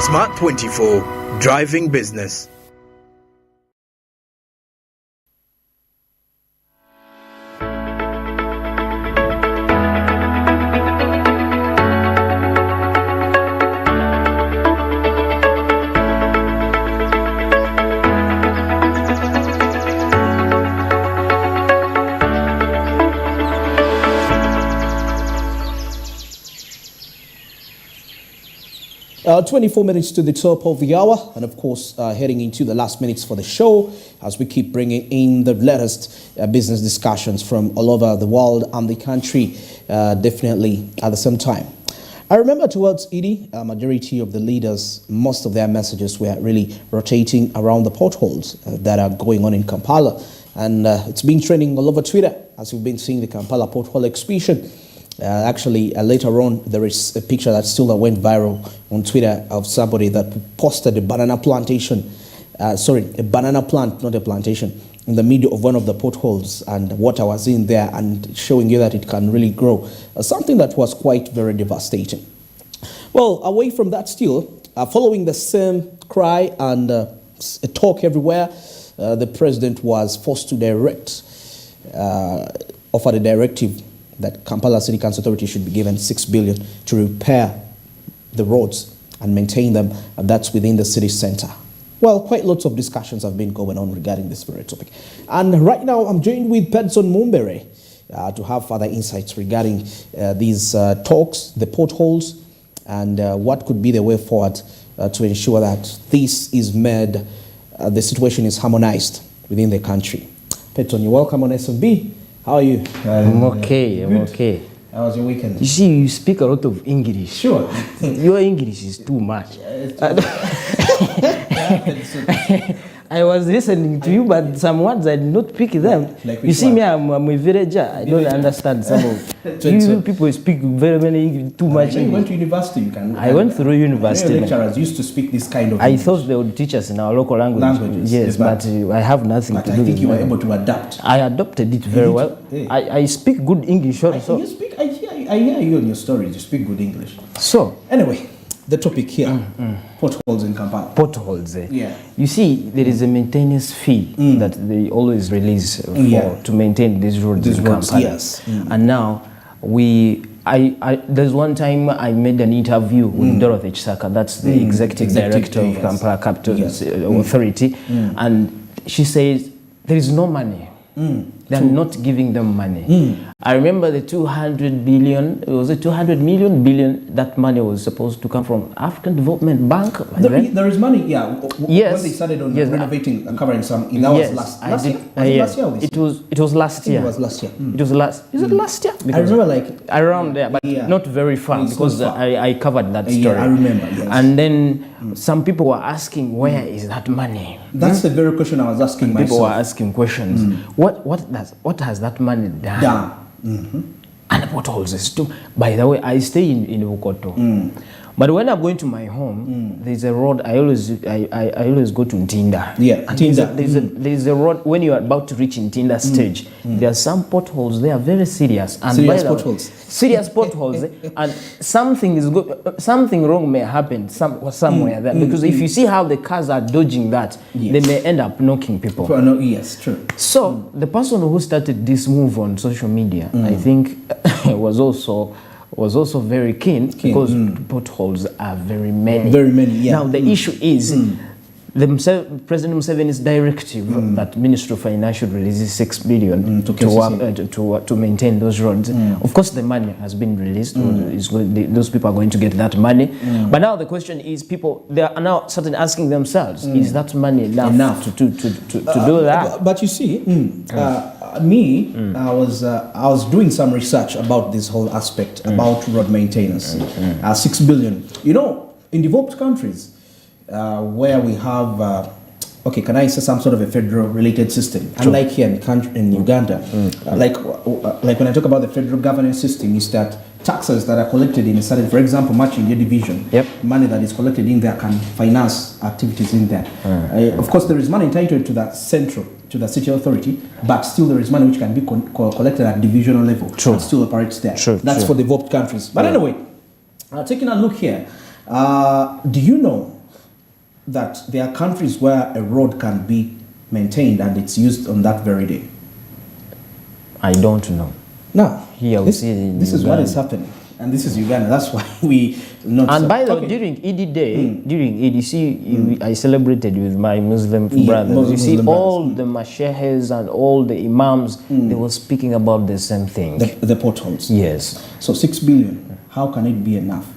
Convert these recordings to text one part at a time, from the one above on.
Smart24, driving business. Uh, 24 minutes to the top of the hour, and of course heading into the last minutes for the show as we keep bringing in the latest business discussions from all over the world and the country, definitely at the same time. I remember towards Edie, a majority of the leaders, most of their messages were really rotating around the potholes that are going on in Kampala, and it's been trending all over Twitter as we've been seeing the Kampala pothole exhibition. Actually, later on, there is a picture that still went viral on Twitter of somebody that posted a banana plantation, a banana plant, not a plantation, in the middle of one of the potholes, and water was in there and showing you that it can really grow. Something that was quite very devastating. Well, away from that still, following the same cry and talk everywhere, the president was forced to offer the directive that Kampala City Council Authority should be given $6 billion to repair the roads and maintain them, and that's within the city center. Well, quite lots of discussions have been going on regarding this very topic. And right now, I'm joined with Pedson Mumbere to have further insights regarding these talks, the potholes, and what could be the way forward to ensure that this is made, the situation is harmonized within the country. Pedson, you're welcome on SMB. How are you? I'm okay. I'm okay. How was your weekend? You see, you speak a lot of English. Sure. Your English is too much. I was listening to you, but some words I did not pick them. Like you see me, I'm a villager. I don't understand some of you people speak very many English, too much English. You went to university, you can. I went through university. Lecturers used to speak this kind of I English. thought they would teach us in our local languages. Yes, but I have nothing to do with it. I think you were able to adapt. I adopted it very well. I speak good English also. I hear you on your stories. You speak good English. So anyway, the topic here, potholes in Kampala. Potholes. Yeah. You see, there is a maintenance fee that they always release to maintain these roads in Kampala. Yes. And now there's one time I made an interview with Dorothy Chisaka, that's the executive director of Kampala Capital Authority, and she says there is no money. They're not giving them money. I remember the 200 billion, was it 200 billion, that money was supposed to come from African Development Bank. There is money, yeah. Yes. When they started on renovating and covering some, that was last year? Yes. Last year or this year? It was last year. It was last year. It was last, is it last year? Because I remember like around there, but not very far, because I covered that story. Yeah, I remember, yes. And then some people were asking, where is that money? That's the very question I was asking myself. People were asking questions. What has that money done? And potholes is too. By the way, I stay in Ukoto. But when I'm going to my home, there's a road. I always go to Ntinda. Yeah, Ntinda. There's a road when you are about to reach Ntinda stage. There are some potholes. They are very serious. And serious potholes. Serious potholes. And something wrong may happen somewhere there, because if you see how the cars are dodging that, they may end up knocking people. Yes, true. So the person who started this move on social media, I think, was also very keen, because potholes are very many. Very many, yeah. Now the issue is President Museveni's directive that Ministry of Finance should release $6 billion to maintain those roads. Of course, the money has been released. Those people are going to get that money. But now the question is, they are now starting asking themselves, is that money enough to do that? But you see, I was doing some research about this whole aspect about road maintenance. $6 billion. You know, in developed countries, where we have, can I say some sort of a federal related system? Unlike here in Uganda, like when I talk about the federal governance system, is that taxes that are collected in a certain, for example, Machinge division, money that is collected in there can finance activities in there. Of course, there is money entitled to that central, to the city authority, but still there is money which can be collected at divisional level. And still operates there. That's for developed countries. But anyway, taking a look here, do you know that there are countries where a road can be maintained and it's used on that very day? I don't know. Now, Here we see in this is what Uganda. is happening. And this is Uganda. That's why we not. And by the way, Okay. during Eid Day, during EDC, I celebrated with my Muslim brothers. You see, Muslim all the mashehes and all the imams, they were speaking about the same thing. The potholes. Yes. So 6 billion. How can it be enough?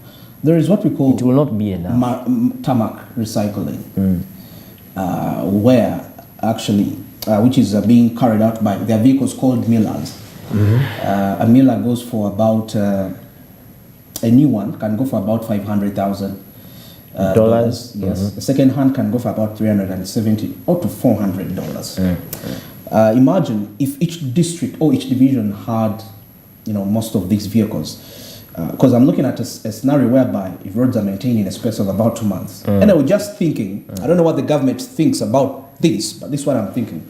There is what we call It will not be enough. tarmac recycling, where actually, which is being carried out by their vehicles called millers. A miller goes for about a new one can go for about $500,000 dollars. Yes, the second hand can go for about $370 or to $400. Imagine if each district or each division had, most of these vehicles. Because I'm looking at a scenario whereby if roads are maintained in a space of about 2 months, and I was just thinking, I don't know what the government thinks about this, but this is what I'm thinking.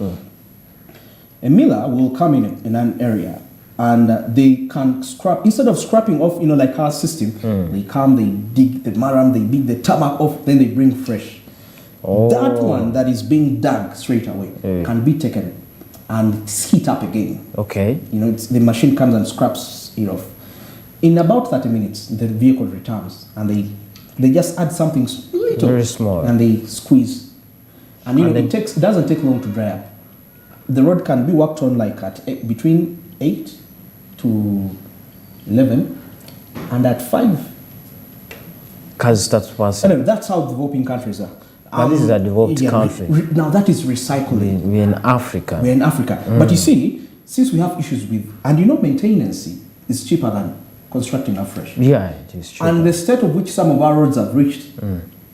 A miller will come in an area and they can scrap, instead of scrapping off, like our system, they come, they dig the maram, they dig the tarmac off, then they bring fresh. That one that is being dug straight away can be taken and it's heat up again. Okay. The machine comes and scraps it off. In about 30 minutes, the vehicle returns and they just add something little, very small, and they squeeze. And it doesn't take long to dry up. The road can be worked on like between 8 to 11, and at 5. Because that's possible. Anyway, that's how developing countries are. But this is a developed country. Now that is recycling. We're in Africa. We're in Africa. But you see, since we have issues with, and maintenance is cheaper than constructing afresh. Yeah, it is true. And the state of which some of our roads have reached,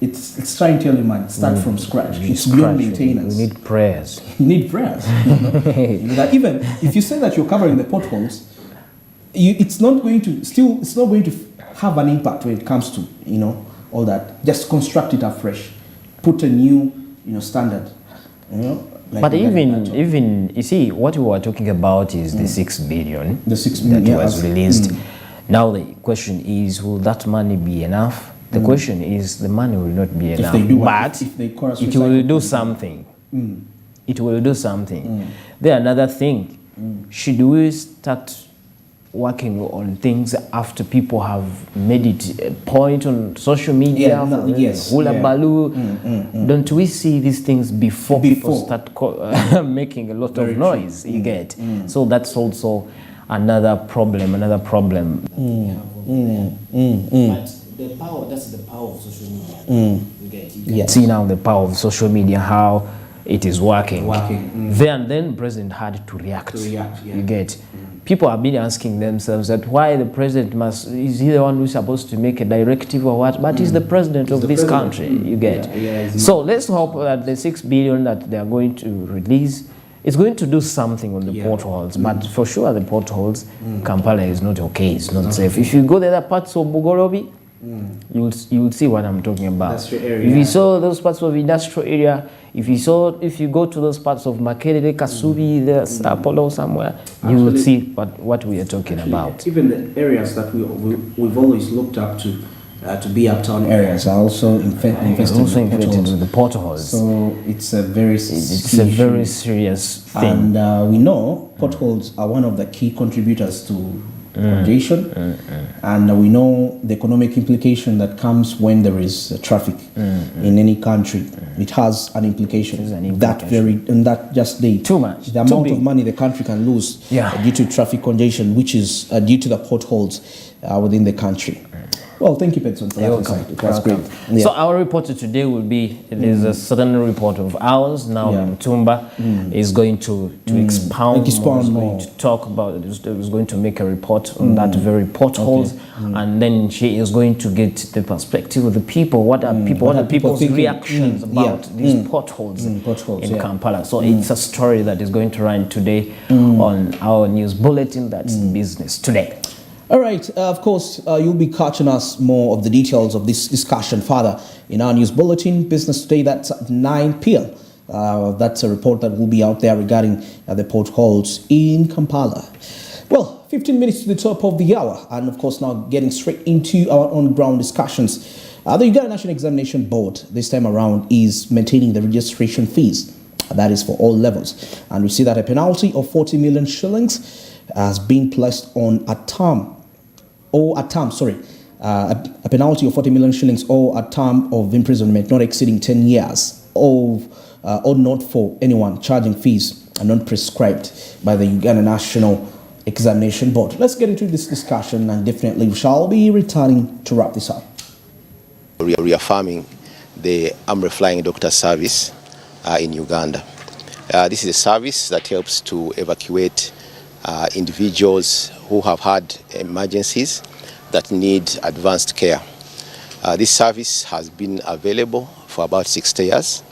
it's trying to tell you, man, start from scratch. It's beyond maintenance. We need prayers. You need prayers. That even if you say that you're covering the potholes, it's not going to have an impact when it comes to all that. Just construct it afresh, put a new standard. Like but even you see, what we were talking about is the 6 billion. The 6 billion that was released. Now the question is, will that money be enough? The question is, the money will not be enough. But it will do something. It will do something. Then another thing, should we start working on things after people have made it a point on social media? Hula baloo. Don't we see these things before people start making a lot of noise? You get. So that's also another problem. But that's the power of social media. You get. See now the power of social media, how it is working. Then president had to react. You get. People have been asking themselves that why the president is he the one who's supposed to make a directive or what? But he's the president of this country. You get. So let's hope that the 6 billion that they are going to release is going to do something on the potholes. But for sure, the potholes, Kampala is not okay. It's not safe. If you go to the other parts of Bugorobi, you'll see what I'm talking about. If you saw those parts of industrial area, if you go to those parts of Makerere, Kasubi, there's Apollo somewhere, you will see what we are talking about. Even the areas that we've always looked up to be uptown areas are also infested with the potholes. So it's a very serious thing. And we know potholes are one of the key contributors to congestion, and we know the economic implication that comes when there is traffic in any country. It has an implication. Too much. The amount of money the country can lose due to traffic congestion, which is due to the potholes within the country. Well, thank you, Petson, for that insight. It was great. So our reporter today will be, there's a certain report of ours. Now Mtumba is going to expound more, to talk about it. Is going to make a report on that very potholes, and then she is going to get the perspective of the people. What are people's reactions about these potholes in Kampala? So it's a story that is going to run today on our news bulletin. That's business today. All right, of course, you'll be catching us more of the details of this discussion further in our news bulletin, Business Today. That's at 9 p.m. That's a report that will be out there regarding the potholes in Kampala. Well, 15 minutes to the top of the hour, and of course now getting straight into our on-ground discussions. The Uganda National Examination Board this time around is maintaining the registration fees. That is for all levels. And we see that a penalty of 40 million shillings has been placed on a penalty of 40 million shillings or a term of imprisonment not exceeding 10 years or not for anyone charging fees and not prescribed by the Uganda National Examination Board. Let's get into this discussion, and definitely we shall be returning to wrap this up. We are reaffirming the AMRE Flying Doctor Service in Uganda. This is a service that helps to evacuate individuals who have had emergencies that need advanced care. This service has been available for about 60 years,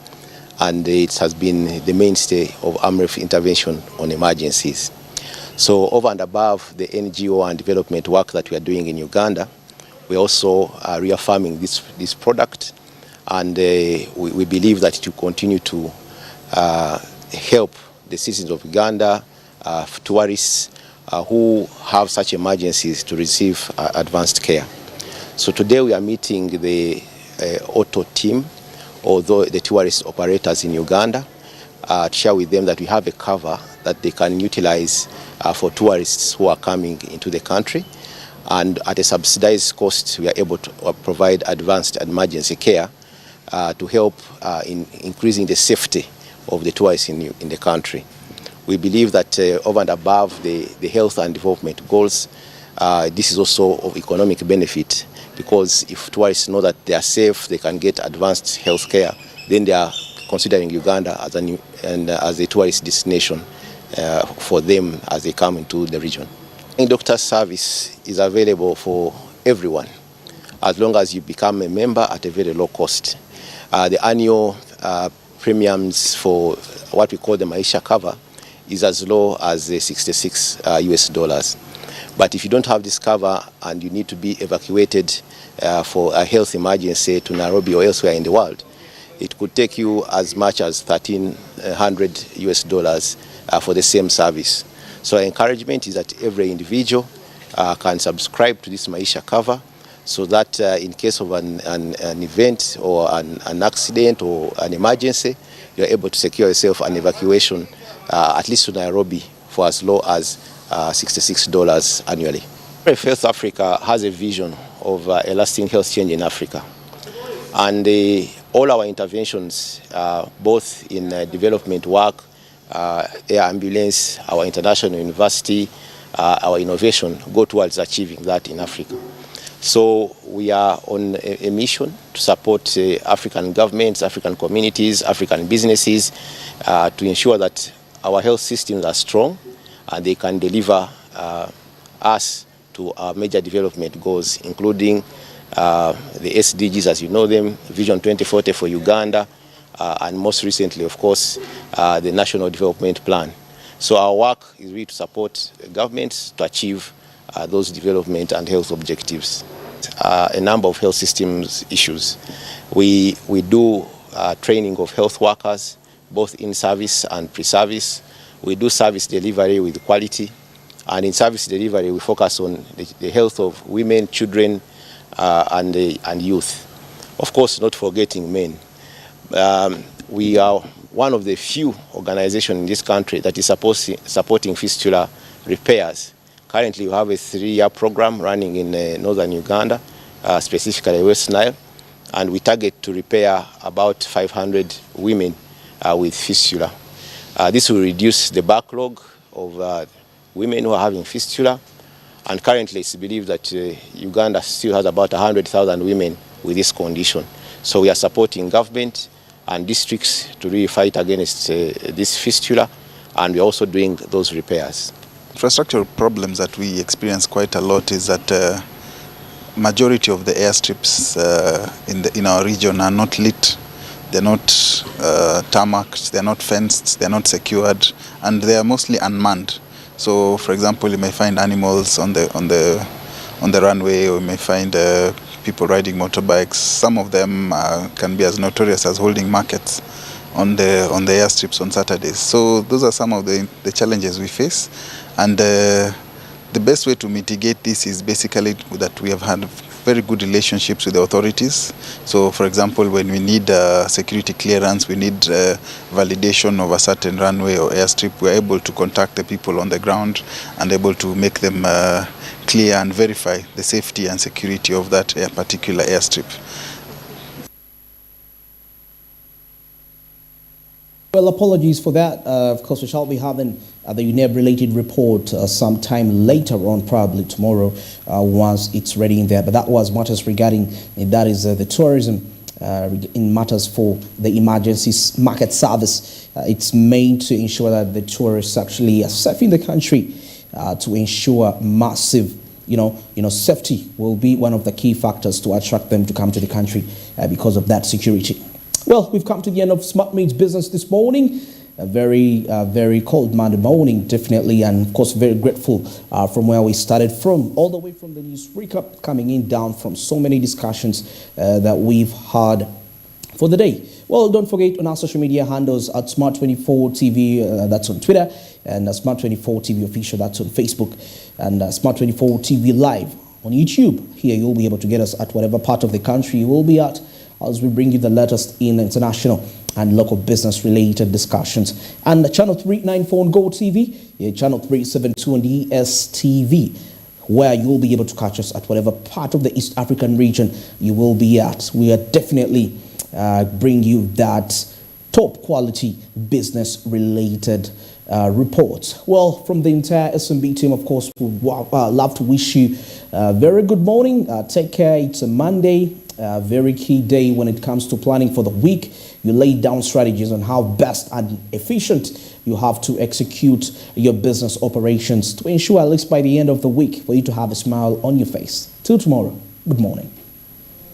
and it has been the mainstay of AMREF intervention on emergencies. So over and above the NGO and development work that we are doing in Uganda, we also are reaffirming this product, and we believe that it will continue to help the citizens of Uganda, tourists who have such emergencies to receive advanced care. So today we are meeting the auto team, although the tourist operators in Uganda, to share with them that we have a cover that they can utilize for tourists who are coming into the country. And at a subsidized cost, we are able to provide advanced emergency care to help in increasing the safety of the tourists in the country. We believe that over and above the health and development goals, this is also of economic benefit, because if tourists know that they are safe, they can get advanced health care, then they are considering Uganda as a tourist destination for them as they come into the region. Doctor service is available for everyone as long as you become a member at a very low cost. The annual premiums for what we call the Maisha cover is as low as $66 US. But if you don't have this cover and you need to be evacuated for a health emergency to Nairobi or elsewhere in the world, it could take you as much as $1,300 US for the same service. So our encouragement is that every individual can subscribe to this Maisha cover, so that in case of an event or an accident or an emergency, you're able to secure yourself an evacuation at least to Nairobi for as low as $66 annually. Health Africa has a vision of a lasting health change in Africa. And all our interventions, both in development work, air ambulance, our international university, our innovation, go towards achieving that in Africa. So we are on a mission to support African governments, African communities, African businesses to ensure that our health systems are strong and they can deliver us to our major development goals, including the SDGs as you know them, Vision 2040 for Uganda, and most recently, of course, the National Development Plan. So our work is really to support governments to achieve those development and health objectives. A number of health systems issues. We do training of health workers, both in service and pre-service. We do service delivery with quality. And in service delivery, we focus on the health of women, children, and youth. Of course, not forgetting men. We are one of the few organizations in this country that is supporting fistula repairs. Currently, we have a 3-year program running in northern Uganda, specifically West Nile, and we target to repair about 500 women with fistula. This will reduce the backlog of women who are having fistula, and currently it's believed that Uganda still has about 100,000 women with this condition. So we are supporting government and districts to really fight against this fistula, and we're also doing those repairs. Infrastructural problems that we experience quite a lot is that majority of the airstrips in our region are not lit. They're not tarmacked, they're not fenced, they're not secured, and they are mostly unmanned. So, for example, you may find animals on the runway, or you may find people riding motorbikes. Some of them can be as notorious as holding markets on the airstrips on Saturdays. So those are some of the challenges we face, and the best way to mitigate this is basically that we have had very good relationships with the authorities. So, for example, when we need security clearance, we need validation of a certain runway or airstrip, we're able to contact the people on the ground and able to make them clear and verify the safety and security of that particular airstrip. Well, apologies for that. Of course, we shall be having the UNEB-related report sometime later on, probably tomorrow, once it's ready in there. But that was matters regarding, that is the tourism in matters for the emergency market service. It's made to ensure that the tourists actually are safe in the country, to ensure massive safety will be one of the key factors to attract them to come to the country because of that security. Well, we've come to the end of Smart Meets Business this morning. A very cold Monday morning, definitely, and of course very grateful from where we started from, all the way from the news recap, coming in down from so many discussions that we've had for the day. Well, don't forget on our social media handles at Smart24 TV, that's on Twitter, and Smart24 TV Official, that's on Facebook, and Smart24 TV Live on YouTube. Here you'll be able to get us at whatever part of the country you will be at, as we bring you the latest in international and local business related discussions. And channel 394 on Go TV, channel 372 on DSTV, where you will be able to catch us at whatever part of the East African region you will be at. We are definitely bring you that top quality business related reports. Well, from the entire SMB team, of course, we would love to wish you a very good morning. Take care. It's a Monday. Very key day when it comes to planning for the week. You lay down strategies on how best and efficient you have to execute your business operations to ensure at least by the end of the week for you to have a smile on your face. Till tomorrow, good morning.